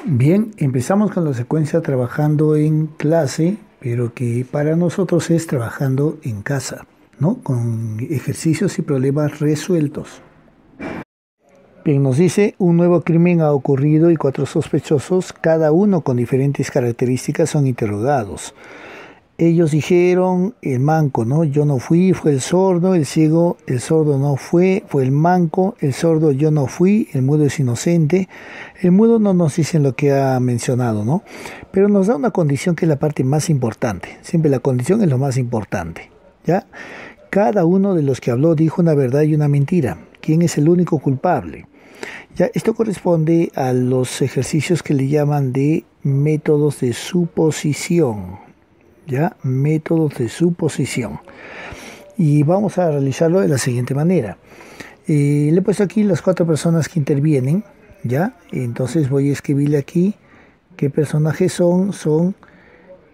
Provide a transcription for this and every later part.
Bien, empezamos con la secuencia trabajando en clase, pero que para nosotros es trabajando en casa, ¿no? Con ejercicios y problemas resueltos. Bien, nos dice, un nuevo crimen ha ocurrido y 4 sospechosos, cada uno con diferentes características, son interrogados. Ellos dijeron, el manco, ¿no? Yo no fui, fue el sordo, el ciego, el sordo no fue, fue el manco, el sordo yo no fui, el mudo es inocente. El mudo no nos dice lo que ha mencionado, ¿no? Pero nos da una condición que es la parte más importante. Siempre la condición es lo más importante, ¿ya? Cada uno de los que habló dijo una verdad y una mentira. ¿Quién es el único culpable? Ya, esto corresponde a los ejercicios que le llaman de métodos de suposición. ¿Ya? Métodos de suposición. Y vamos a realizarlo de la siguiente manera. Le he puesto aquí las 4 personas que intervienen, ¿ya? Entonces voy a escribirle aquí qué personajes son. Son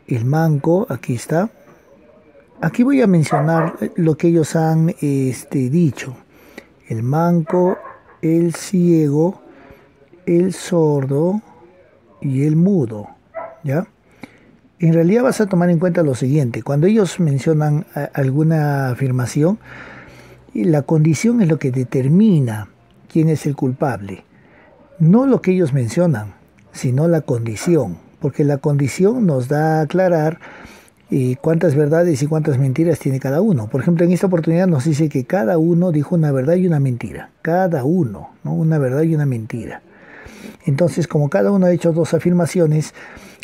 el manco, aquí está. Aquí voy a mencionar lo que ellos han dicho. El manco, el ciego, el sordo y el mudo, ¿ya? En realidad vas a tomar en cuenta lo siguiente, cuando ellos mencionan alguna afirmación, la condición es lo que determina quién es el culpable. No lo que ellos mencionan, sino la condición, porque la condición nos da a aclarar cuántas verdades y cuántas mentiras tiene cada uno. Por ejemplo, en esta oportunidad nos dice que cada uno dijo una verdad y una mentira. Cada uno, ¿no? Una verdad y una mentira. Entonces, como cada uno ha hecho 2 afirmaciones,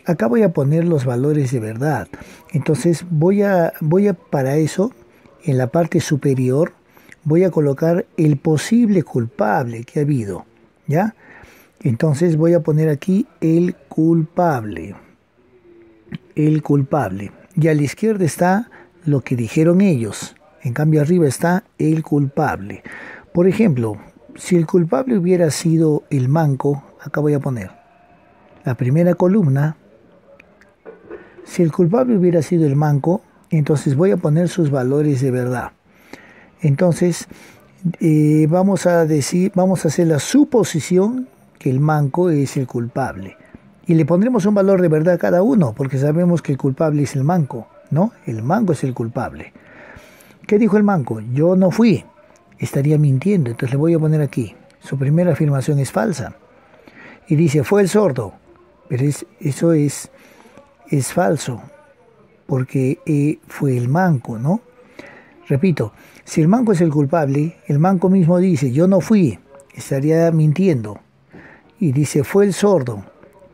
acá voy a poner los valores de verdad. Entonces voy a para eso, en la parte superior, voy a colocar el posible culpable que ha habido, ¿ya? Entonces voy a poner aquí el culpable. El culpable. Y a la izquierda está lo que dijeron ellos. En cambio arriba está el culpable. Por ejemplo, si el culpable hubiera sido el manco, acá voy a poner la primera columna. Si el culpable hubiera sido el manco, entonces voy a poner sus valores de verdad. Entonces, vamos a hacer la suposición que el manco es el culpable. Y le pondremos un valor de verdad a cada uno, porque sabemos que el culpable es el manco, ¿no? El manco es el culpable. ¿Qué dijo el manco? Yo no fui. Estaría mintiendo, entonces le voy a poner aquí. Su primera afirmación es falsa. Y dice, fue el sordo. Pero eso es falso, porque fue el manco, ¿no? Repito, si el manco es el culpable, el manco mismo dice, yo no fui, estaría mintiendo. Y dice, fue el sordo,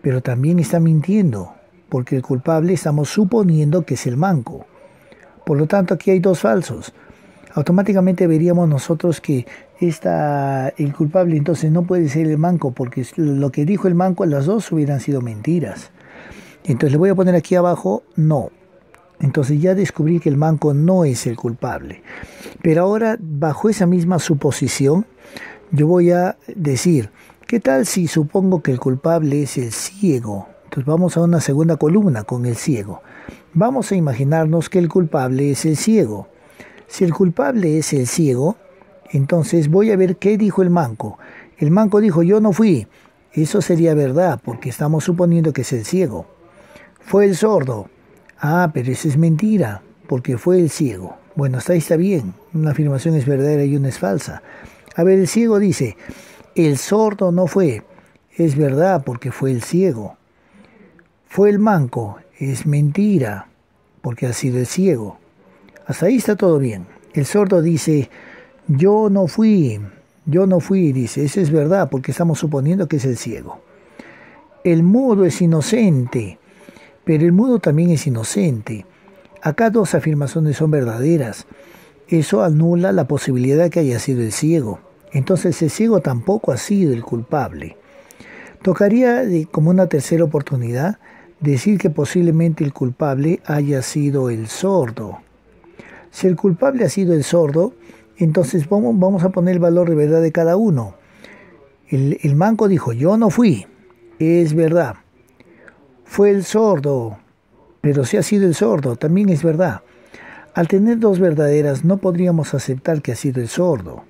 pero también está mintiendo, porque el culpable estamos suponiendo que es el manco. Por lo tanto, aquí hay 2 falsos. Automáticamente veríamos nosotros que el culpable entonces no puede ser el manco, porque lo que dijo el manco, las 2 hubieran sido mentiras. Entonces le voy a poner aquí abajo, no. Entonces ya descubrí que el manco no es el culpable. Pero ahora, bajo esa misma suposición, yo voy a decir, ¿qué tal si supongo que el culpable es el ciego? Entonces vamos a una segunda columna con el ciego. Vamos a imaginarnos que el culpable es el ciego. Si el culpable es el ciego, entonces voy a ver qué dijo el manco. El manco dijo, yo no fui. Eso sería verdad, porque estamos suponiendo que es el ciego. Fue el sordo. Ah, pero eso es mentira, porque fue el ciego. Bueno, hasta ahí está bien. Una afirmación es verdadera y una es falsa. A ver, el ciego dice, el sordo no fue. Es verdad, porque fue el ciego. Fue el manco. Es mentira, porque ha sido el ciego. Hasta ahí está todo bien. El sordo dice, yo no fui, dice, eso es verdad, porque estamos suponiendo que es el ciego. El mudo es inocente, pero el mudo también es inocente. Acá 2 afirmaciones son verdaderas. Eso anula la posibilidad de que haya sido el ciego. Entonces el ciego tampoco ha sido el culpable. Tocaría, como una tercera oportunidad, decir que posiblemente el culpable haya sido el sordo. Si el culpable ha sido el sordo, entonces vamos a poner el valor de verdad de cada uno. El manco dijo, yo no fui. Es verdad. Fue el sordo, pero si ha sido el sordo, también es verdad. Al tener 2 verdaderas, no podríamos aceptar que ha sido el sordo,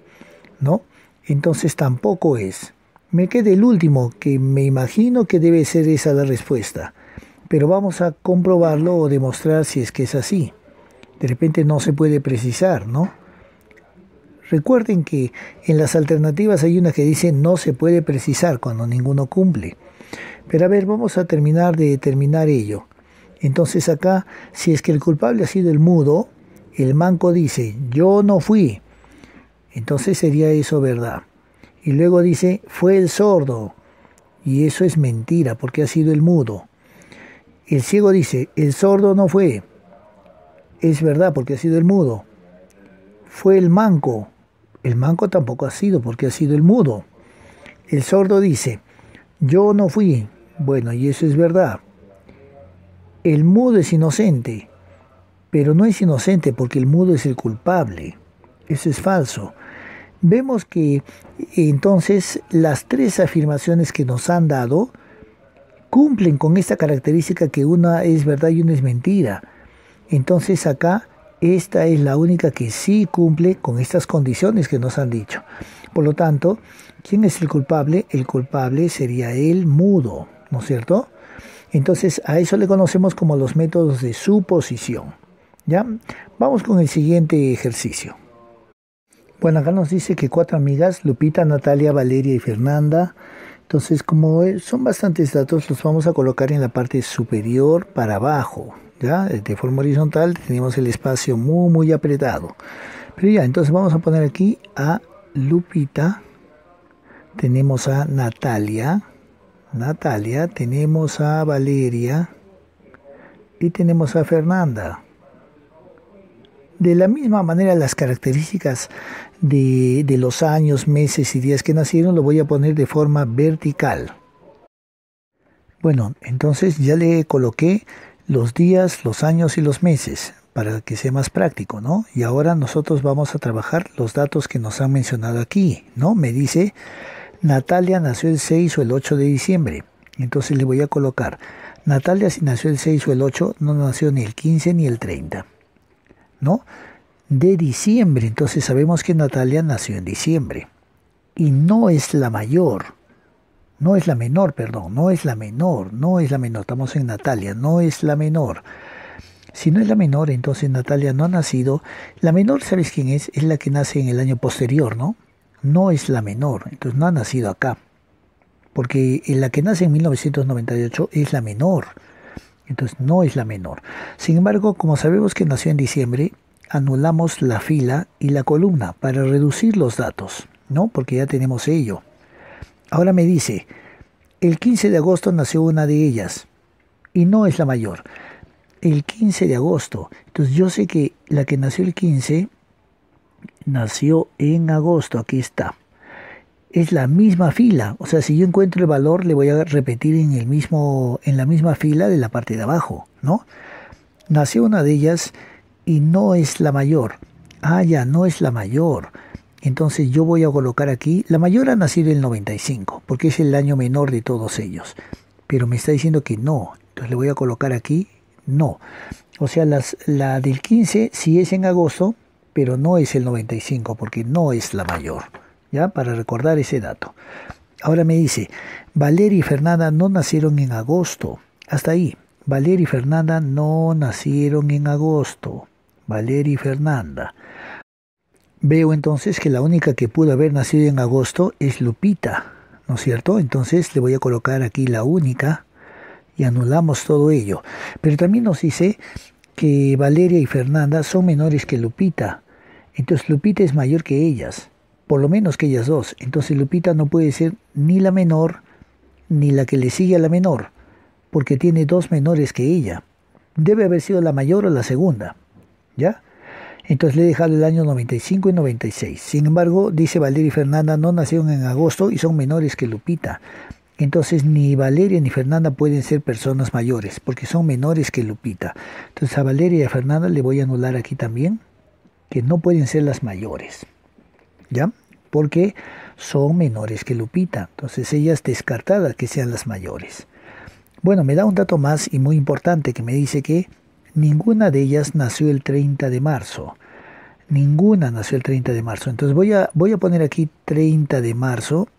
¿no? Entonces tampoco es, Me queda el último, que me imagino que debe ser esa la respuesta. Pero vamos a comprobarlo o demostrar si es que es así. De repente no se puede precisar, ¿no? Recuerden que en las alternativas hay una que dice no se puede precisar cuando ninguno cumple. Pero a ver, vamos a terminar de determinar ello. Entonces acá, si es que el culpable ha sido el mudo, el manco dice yo no fui. Entonces sería eso verdad. Y luego dice fue el sordo. Y eso es mentira porque ha sido el mudo. El ciego dice el sordo no fue. Es verdad porque ha sido el mudo. Fue el manco. El manco tampoco ha sido porque ha sido el mudo. El sordo dice, yo no fui. Bueno, y eso es verdad. El mudo es inocente, pero no es inocente porque el mudo es el culpable. Eso es falso. Vemos que entonces las tres afirmaciones que nos han dado cumplen con esta característica que una es verdad y una es mentira. Entonces acá esta es la única que sí cumple con estas condiciones que nos han dicho. Por lo tanto, ¿quién es el culpable? El culpable sería el mudo, ¿no es cierto? Entonces a eso le conocemos como los métodos de suposición. ¿Ya? Vamos con el siguiente ejercicio. Bueno, acá nos dice que 4 amigas, Lupita, Natalia, Valeria y Fernanda. Entonces, como son bastantes datos, los vamos a colocar en la parte superior para abajo. ¿Ya? De forma horizontal tenemos el espacio muy apretado. Pero ya, entonces vamos a poner aquí a Lupita. Tenemos a Natalia, tenemos a Valeria y tenemos a Fernanda. De la misma manera, las características de los años, meses y días que nacieron lo voy a poner de forma vertical. Bueno, entonces ya le coloqué los días, los años y los meses para que sea más práctico, ¿no? Y ahora nosotros vamos a trabajar los datos que nos han mencionado aquí, ¿no? Me dice, Natalia nació el 6 o el 8 de diciembre. Entonces le voy a colocar, Natalia si nació el 6 o el 8, no nació ni el 15 ni el 30, ¿no? De diciembre, entonces sabemos que Natalia nació en diciembre. Y no es la mayor. No es la menor, perdón, no es la menor, estamos en Natalia, no es la menor. Si no es la menor, entonces Natalia no ha nacido. La menor, ¿sabes quién es? Es la que nace en el año posterior, ¿no? No es la menor, entonces no ha nacido acá. Porque la que nace en 1998 es la menor, entonces no es la menor. Sin embargo, como sabemos que nació en diciembre, anulamos la fila y la columna para reducir los datos, ¿no? Porque ya tenemos ello. Ahora me dice, el 15 de agosto nació una de ellas y no es la mayor. El 15 de agosto. Entonces yo sé que la que nació el 15 nació en agosto. Aquí está. Es la misma fila. O sea, si yo encuentro el valor, le voy a repetir en la misma fila de la parte de abajo, ¿no? Nació una de ellas y no es la mayor. Ah, ya, no es la mayor. Entonces yo voy a colocar aquí, la mayor ha nacido en el 95, porque es el año menor de todos ellos. Pero me está diciendo que no. Entonces le voy a colocar aquí, no. O sea, la del 15 sí es en agosto, pero no es el 95, porque no es la mayor. ¿Ya? Para recordar ese dato. Ahora me dice, Valeria y Fernanda no nacieron en agosto. Hasta ahí. Valeria y Fernanda no nacieron en agosto. Valeria y Fernanda. Veo entonces que la única que pudo haber nacido en agosto es Lupita, ¿no es cierto? Entonces le voy a colocar aquí la única y anulamos todo ello. Pero también nos dice que Valeria y Fernanda son menores que Lupita. Entonces Lupita es mayor que ellas, por lo menos que ellas dos. Entonces Lupita no puede ser ni la menor ni la que le sigue a la menor, porque tiene dos menores que ella. Debe haber sido la mayor o la segunda, ¿ya? Entonces le he dejado el año 95 y 96. Sin embargo, dice Valeria y Fernanda no nacieron en agosto y son menores que Lupita. Entonces ni Valeria ni Fernanda pueden ser personas mayores porque son menores que Lupita. Entonces a Valeria y a Fernanda le voy a anular aquí también que no pueden ser las mayores, ¿ya? Porque son menores que Lupita. Entonces ellas descartadas que sean las mayores. Bueno, me da un dato más y muy importante que me dice que ninguna de ellas nació el 30 de marzo. Ninguna nació el 30 de marzo. Entonces voy a poner aquí 30 de marzo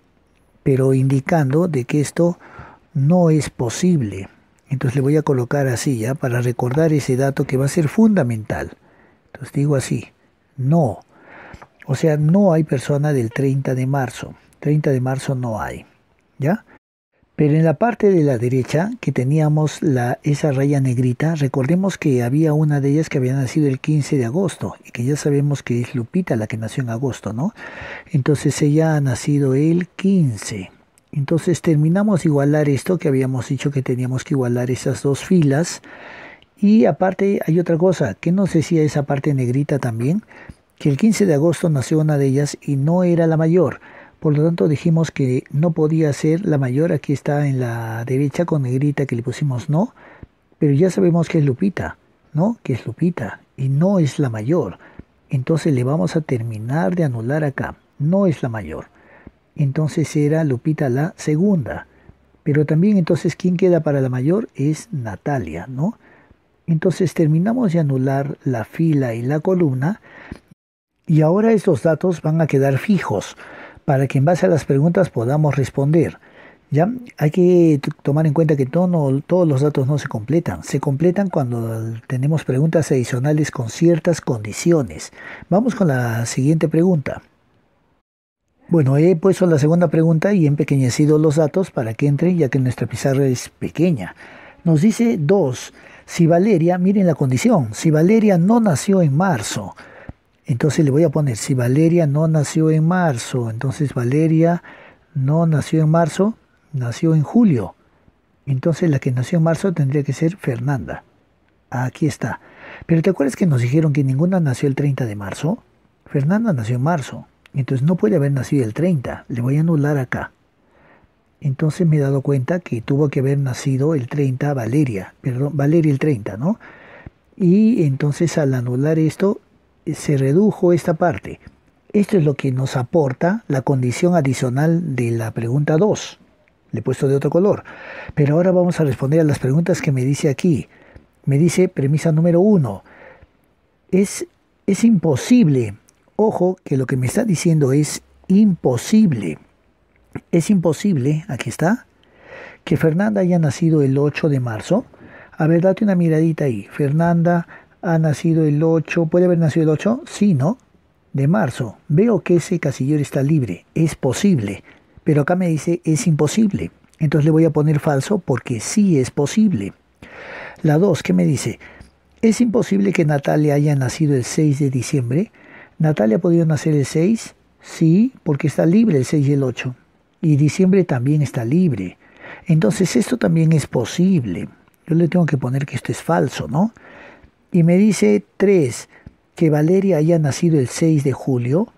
pero indicando de que esto no es posible. Entonces le voy a colocar así ya para recordar ese dato que va a ser fundamental. Entonces digo así, no. O sea, no hay persona del 30 de marzo. 30 de marzo no hay, ¿ya? Pero en la parte de la derecha, que teníamos esa raya negrita, recordemos que había una de ellas que había nacido el 15 de agosto, y que ya sabemos que es Lupita la que nació en agosto, ¿no? Entonces ella ha nacido el 15. Entonces terminamos de igualar esto, que habíamos dicho que teníamos que igualar esas dos filas. Y aparte hay otra cosa, que nos decía esa parte negrita también, que el 15 de agosto nació una de ellas y no era la mayor. Por lo tanto dijimos que no podía ser la mayor. Aquí está en la derecha con negrita que le pusimos no. Pero ya sabemos que es Lupita, ¿no? Que es Lupita y no es la mayor. Entonces le vamos a terminar de anular acá. No es la mayor. Entonces era Lupita la segunda. Pero también entonces ¿quién queda para la mayor? Es Natalia, ¿no? Entonces terminamos de anular la fila y la columna. Y ahora estos datos van a quedar fijos, para que en base a las preguntas podamos responder. ¿Ya? Hay que tomar en cuenta que todos los datos no se completan. Se completan cuando tenemos preguntas adicionales con ciertas condiciones. Vamos con la siguiente pregunta. Bueno, he puesto la segunda pregunta y he empequeñecido los datos para que entren, ya que nuestra pizarra es pequeña. Nos dice 2. Si Valeria, miren la condición, si Valeria no nació en marzo, entonces le voy a poner, si Valeria no nació en marzo, entonces Valeria no nació en marzo, nació en julio. Entonces la que nació en marzo tendría que ser Fernanda. Aquí está. Pero ¿te acuerdas que nos dijeron que ninguna nació el 30 de marzo? Fernanda nació en marzo. Entonces no puede haber nacido el 30. Le voy a anular acá. Entonces me he dado cuenta que tuvo que haber nacido el 30 Valeria. Perdón, Valeria el 30, ¿no? Y entonces al anular esto, se redujo esta parte. Esto es lo que nos aporta la condición adicional de la pregunta 2. Le he puesto de otro color. Pero ahora vamos a responder a las preguntas que me dice aquí. Me dice premisa número 1. Es imposible. Ojo que lo que me está diciendo es imposible. Es imposible, aquí está, que Fernanda haya nacido el 8 de marzo. A ver, date una miradita ahí. Fernanda ha nacido el 8. ¿Puede haber nacido el 8? Sí, ¿no? De marzo. Veo que ese casillero está libre. Es posible. Pero acá me dice es imposible. Entonces le voy a poner falso porque sí es posible. La 2, ¿qué me dice? Es imposible que Natalia haya nacido el 6 de diciembre. ¿Natalia ha podido nacer el 6? Sí, porque está libre el 6 y el 8. Y diciembre también está libre. Entonces esto también es posible. Yo le tengo que poner que esto es falso, ¿no? Y me dice 3, que Valeria haya nacido el 6 de julio.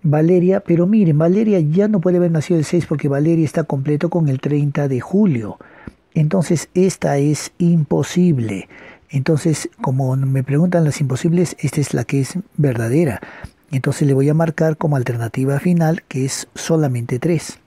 Valeria, pero miren, Valeria ya no puede haber nacido el 6 porque Valeria está completo con el 30 de julio. Entonces esta es imposible. Entonces, como me preguntan las imposibles, esta es la que es verdadera. Entonces le voy a marcar como alternativa final que es solamente 3.